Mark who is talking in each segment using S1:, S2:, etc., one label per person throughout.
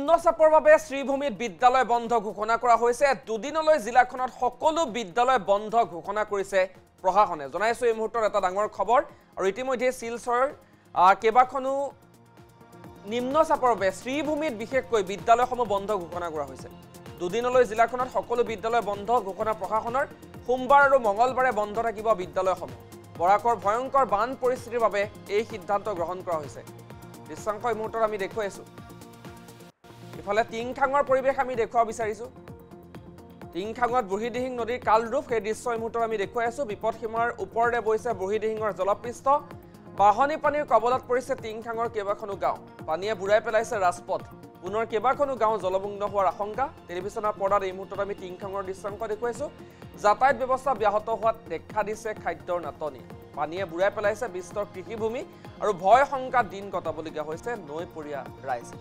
S1: নিম্নচাপৰ বাবে শ্ৰীভূমিত বিদ্যালয় বন্ধ ঘোষণা কৰা হৈছে। দুদিনলৈ জিলাখনত সকলো বিদ্যালয় বন্ধ ঘোষণা কৰিছে প্ৰশাসনে। জনাইছো এই মুহূৰ্তত এটা ডাঙৰ খবৰ আৰু ইতিমধ্যে শিলচৰ কেবাখনো নিম্নচাপৰ বাবে শ্ৰীভূমিত বিশেষকৈ বিদ্যালয়সমূহ বন্ধ ঘোষণা কৰা হৈছে। দুদিনলৈ জিলাখনত সকলো বিদ্যালয় বন্ধ ঘোষণা প্ৰশাসনৰ। সোমবাৰ আৰু মঙলবাৰে বন্ধ থাকিব বিদ্যালয়সমূহ। বৰাকৰ ভয়ংকৰ বান পৰিস্থিতিৰ বাবে এই সিদ্ধান্ত গ্ৰহণ কৰা হৈছে। দৃশ্যাংশ এই মুহূৰ্তত আমি দেখুৱাইছো। ইফালে টিংখাঙৰ পৰিৱেশ আমি দেখুৱাব বিচাৰিছোঁ। টিংখাঙত বুঢ়ীদিহিং নদীৰ কালৰূপ সেই দৃশ্য এই মুহূৰ্তত আমি দেখুৱাই আছোঁ। বিপদসীমাৰ ওপৰেৰে বৈছে বুঢ়ীদিহিঙৰ জলপৃষ্ঠ। বাঢ়নী পানীৰ কবলত পৰিছে টিংখাঙৰ কেইবাখনো গাঁও। পানীয়ে বুৰাই পেলাইছে ৰাজপথ। পুনৰ কেইবাখনো গাঁও জলমগ্ন হোৱাৰ আশংকা। টেলিভিছনৰ পৰ্দাত এই মুহূৰ্তত আমি টিংখাঙৰ দৃশ্যাংশ দেখুৱাইছোঁ। যাতায়াত ব্যৱস্থা ব্যাহত হোৱাত দেখা দিছে খাদ্যৰ নাটনি। পানীয়ে বুৰাই পেলাইছে বিস্তৰ কৃষিভূমি আৰু ভয় শংকাত দিন কটাবলগীয়া হৈছে নৈপৰীয়া ৰাইজে।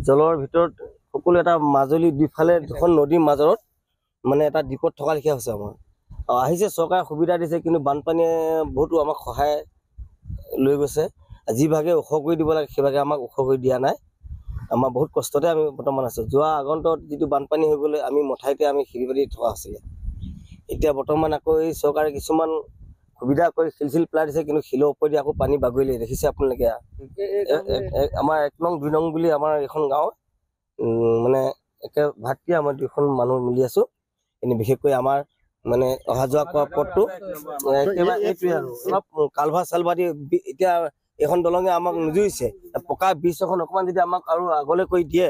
S2: জলৰ ভিতৰত সকলো এটা মাজুলী দুইফালে দুখন নদীৰ মাজত মানে এটা দ্বীপত থকা লেখীয়া হৈছে। আমাৰ আহিছে চৰকাৰে সুবিধা দিছে, কিন্তু বানপানীয়ে বহুতো আমাক সহায় লৈ গৈছে। যিভাগে ওখ কৰি দিব লাগে সেইভাগে আমাক ওখ কৰি দিয়া নাই। আমাৰ বহুত কষ্টতে আমি বৰ্তমান আছোঁ। যোৱা আগন্তত যিটো বানপানী হৈ গ'লে আমি মঠাইতে আমি খেলি পাতি থকা হৈছিলে। এতিয়া বৰ্তমান আকৌ এই চৰকাৰে কিছুমান সুবিধা কৰি শিল পেলাই দিছে, কিন্তু শিলৰ ওপৰেদি আকৌ পানী বাগৰিলে দেখিছে আপোনালোকে। আমাৰ 1 নং 2 নং বুলি আমাৰ এখন গাঁও মানে একে ভাতৃ আমাৰ দুখন মানুহ মিলি আছোঁ। এনে বিশেষকৈ আমাৰ মানে অহা যোৱা কৰা পথটো একেবাৰে এইটোৱে আৰু অলপ কালভাৰ চালভাৰ দি এতিয়া এখন দলঙে আমাক নুজুৰিছে। পকা ব্ৰিজ এখন অকণমান যদি আমাক আৰু আগলৈ কৰি দিয়ে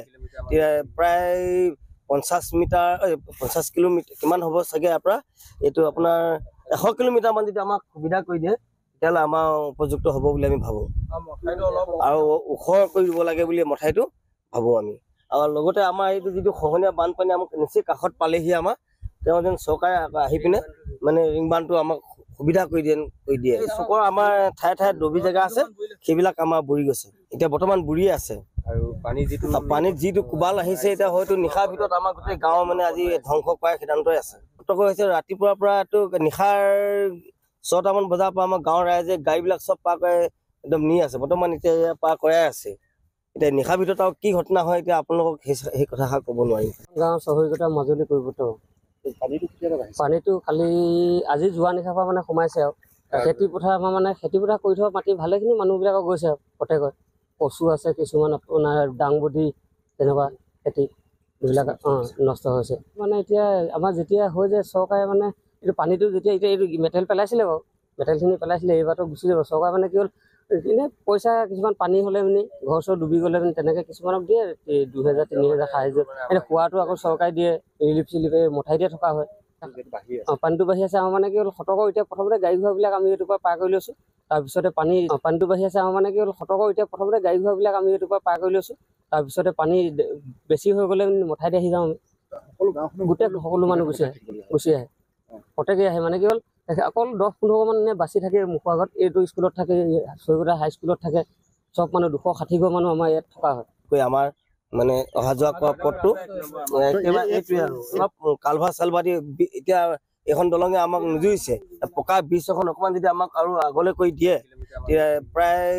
S2: তেতিয়া প্ৰায় 50 কিলোমিটাৰ কিমান হ'ব চাগে। ইয়াৰ পৰা এইটো আপোনাৰ 100 কিলোমিটাৰমান যদি আমাক সুবিধা কৰি দিয়ে তেতিয়াহ'লে আমাৰ উপযুক্ত হ'ব বুলি আমি ভাবোঁ। আৰু ওখ কৰি দিব লাগে বুলি মঠাইটো ভাবোঁ আমি। আৰু লগতে আমাৰ এইটো যিটো খহনীয়া বানপানী আমাক নিচেই কাষত পালেহি আমাৰ, তেওঁ যেন চৰকাৰে আহি পিনে মানে ৰিং বান্ধটো আমাক সুবিধা কৰি দিয়ে। চুকৰ আমাৰ ঠায়ে ঠায়ে ডবি জেগা আছে, সেইবিলাক আমাৰ বুৰি গৈছে। এতিয়া বৰ্তমান বুৰিয়ে আছে। আৰু পানীত যিটো কোবাল আহিছে, এতিয়া হয়তো নিশাৰ ভিতৰত আমাৰ গোটেই গাঁও মানে আজি ধ্বংস কৰাৰ সিদ্ধান্তই আছে। সতৰ্ক হৈছে ৰাতিপুৱাৰ পৰাতো নিশাৰ 6টামান বজাৰ পৰা আমাৰ গাঁৱৰ ৰাইজে গাড়ীবিলাক চব পাৰ কৰি একদম নি আছে। বৰ্তমান এতিয়া পাৰ কৰাই আছে। এতিয়া নিশাৰ ভিতৰত আৰু কি ঘটনা হয় এতিয়া আপোনালোকক সেই কথাষাৰ ক'ব নোৱাৰিম।
S3: গাঁৱৰ চহৰীগতা মাজুলী কৰিবতো পানীটো খালি আজি যোৱা নিশাৰ পৰা মানে সোমাইছে। আৰু খেতি পথাৰ আমাৰ মানে খেতি পথাৰ কৰি থোৱা মাটি ভালেখিনি মানুহবিলাকক গৈছে আৰু প্ৰত্যেকত। কচু আছে, কিছুমান আপোনাৰ দাংবডি তেনেকুৱা খেতি এইবিলাক নষ্ট হৈছে। মানে এতিয়া আমাৰ যেতিয়া হৈ যায় চৰকাৰে মানে এইটো পানীটো যেতিয়া এতিয়া এইটো মেটেল পেলাইছিলে বাৰু, মেটেলখিনি পেলাইছিলে এইবাৰতো গুচি যাব। চৰকাৰে মানে কি হ'ল এনেই পইচা কিছুমান পানী হ'লে মানে ঘৰ চৰ ডুবি গ'লে মানে তেনেকৈ কিছুমানক দিয়ে 2000 3000 সাহাৰ্য। এনে খোৱাটো আকৌ চৰকাৰে দিয়ে, ৰিলিফ চিলিফ মঠাইতে থকা হয়। পানীটো বাঢ়ি আছে। আমাৰ মানে কি হ'ল সতৰ্ক এতিয়া প্ৰথমতে গাড়ী ঘোঁৰাবিলাক আমি এইটোৰ পৰা পাৰ কৰি লৈছোঁ। তাৰপিছতে পানীটো বাঢ়ি আছে। আমাৰ মানে কি হ'ল সতৰ্ক এতিয়া প্ৰথমতে গাড়ী ঘোঁৰাবিলাক আমি এইটোৰ পৰা পাৰ কৰি লৈছোঁ। তাৰপিছতে পানী বেছি হৈ গ'লে মঠাইতে আহি যাওঁ আমি। গোটেই সকলো মানুহ গুচি আহে প্ৰত্যেকেই আহে। মানে কি হ'ল অকল 10-15 মান বাচি থাকে মুখৰ আগত। এইটো স্কুলত থাকে, চৰৰীগতা হাইস্কুলত থাকে, চব মানুহ 260 ঘৰ মানুহ আমাৰ ইয়াত থকা হয়।
S2: আমাৰ মানে অহা যোৱা কৰা পথটো একেবাৰে এইটোৱে আৰু অলপ কালভাৰ চালভাৰ দি এতিয়া এখন দলঙে আমাক নুজুৰিছে। পকা ব্ৰিজ এখন অকণমান যদি আমাক আৰু আগলৈ কৰি দিয়ে তেতিয়া প্ৰায়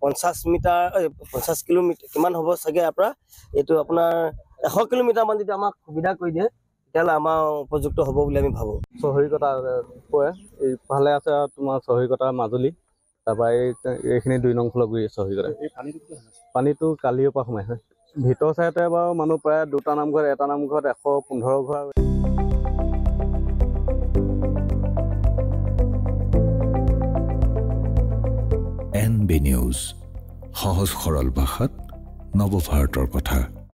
S2: 50 কিলোমিটাৰ কিমান হ'ব চাগে। ইয়াৰ পৰা এইটো আপোনাৰ 100 কিলোমিটাৰমান যদি আমাক সুবিধা কৰি দিয়ে তেতিয়াহ'লে আমাৰ উপযুক্ত হ'ব বুলি আমি ভাবোঁ।
S4: চহৰীগতা পৰে এইফালে আছে আৰু তোমাৰ চহৰীগতা মাজুলী, তাৰপৰা এইখিনি 2 নং ফলগুৰি চহৰীগতা। পানীটো কালিৰ পৰা সোমাইছে। ভিতৰ চাইডে বাৰু মানুহ প্ৰায় 2টা নামঘৰত, এটা নামঘৰত 115 ঘৰ।
S5: NB নিউজ, সহজ সৰল ভাষাত নৱভাৰতৰ কথা।